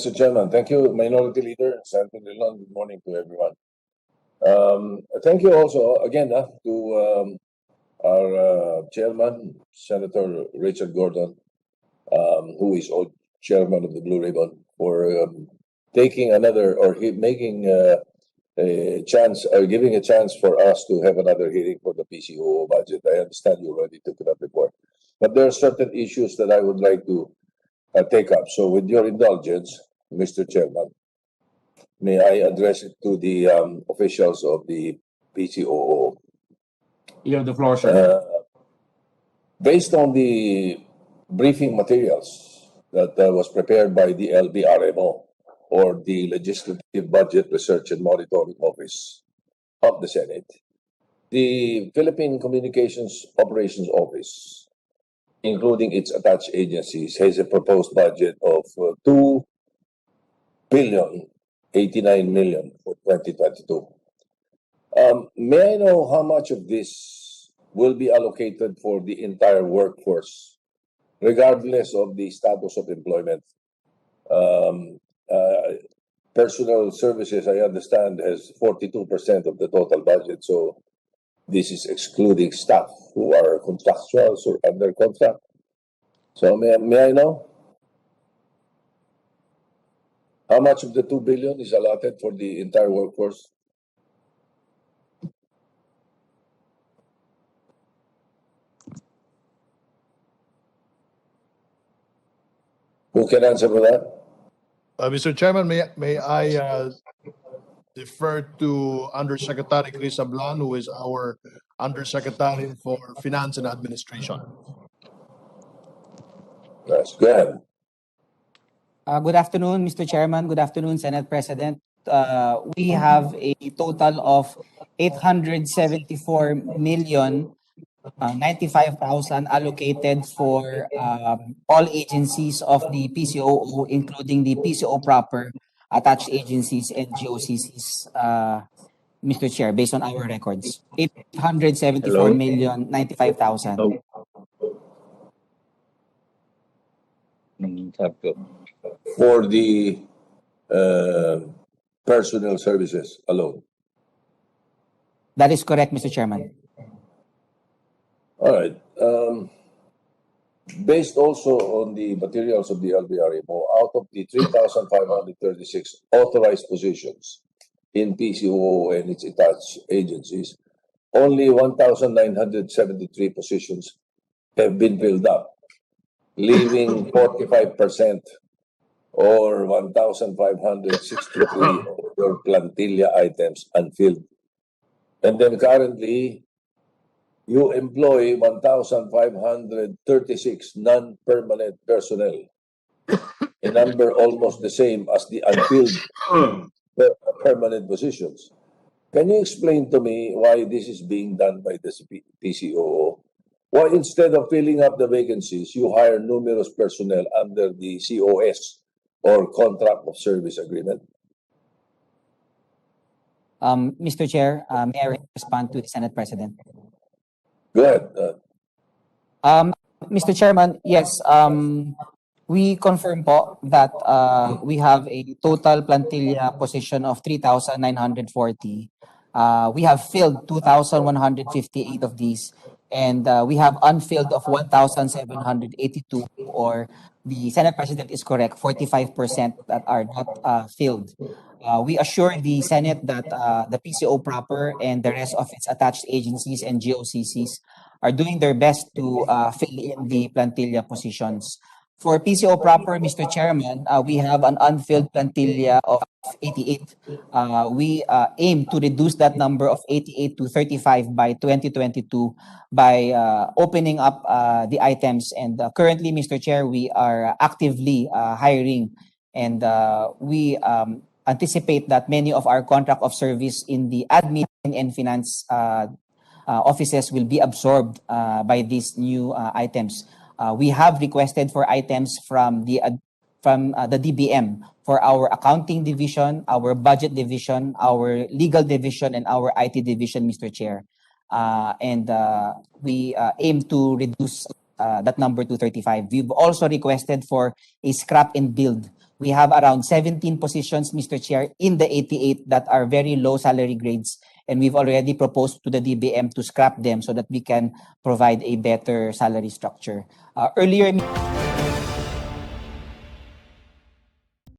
Mr. Chairman, thank you, Minority Leader, Senator Dillon. Good morning to everyone. Thank you also again to our chairman, Senator Richard Gordon, who is chairman of the Blue Ribbon, for taking another or making a chance or giving a chance for us to have another hearing for the PCOO budget. I understand you already took it up before, but there are certain issues that I would like to take up. So, with your indulgence, Mr. Chairman, may I address it to the officials of the PCOO? You have the floor, sir. Based on the briefing materials that was prepared by the LBRMO, or the Legislative Budget Research and Monitoring Office of the Senate, the Philippine Communications Operations Office, including its attached agencies, has a proposed budget of 2,089,000,000 for 2022. May I know how much of this will be allocated for the entire workforce, regardless of the status of employment? Personal services, I understand, has 42% of the total budget, so this is excluding staff who are contractuals or under contract. So may I know how much of the 2 billion is allotted for the entire workforce? Who can answer for that? Mr. Chairman, may I defer to Undersecretary Chris Ablan, who is our Undersecretary for Finance and Administration. Yes, go ahead. Good afternoon, Mr. Chairman. Good afternoon, Senate President. We have a total of 874,095,000 allocated for all agencies of the PCOO, including the PCO proper, attached agencies, and GOCCs, Mr. Chair, based on our records. 874,095,000. For the personnel services alone. That is correct, Mr. Chairman. All right. Based also on the materials of the LBRMO, out of the 3,536 authorized positions in PCOO and its attached agencies, only 1,973 positions have been filled up, leaving 45% or 1,563 of your plantilla items unfilled. And then currently, you employ 1,536 non-permanent personnel, a number almost the same as the unfilled permanent positions. Can you explain to me why this is being done by the PCOO? Why instead of filling up the vacancies, you hire numerous personnel under the COS or Contract of Service Agreement? Mr. Chair, may I respond to the Senate President? Go ahead. Mr. Chairman, yes, we confirm po that we have a total plantilla position of 3,940. We have filled 2,158 of these, and we have unfilled of 1,782, or the Senate President is correct, 45% that are not filled. We assure the Senate that the PCO proper and the rest of its attached agencies and GOCCs are doing their best to fill in the plantilla positions. For PCO proper, Mr. Chairman, we have an unfilled plantilla of 88. We aim to reduce that number of 88 to 35 by 2022 by opening up the items. And currently, Mr. Chair, we are actively hiring, and we anticipate that many of our contract of service in the admin and finance offices will be absorbed by these new items. We have requested for items from the DBM for our accounting division, our budget division, our legal division, and our IT division, Mr. Chair. And we aim to reduce that number to 35. We've also requested for a scrap and build We have around 17 positions, Mr. Chair, in the 88 that are very low salary grades, and we've already proposed to the DBM to scrap them so that we can provide a better salary structure. Earlier,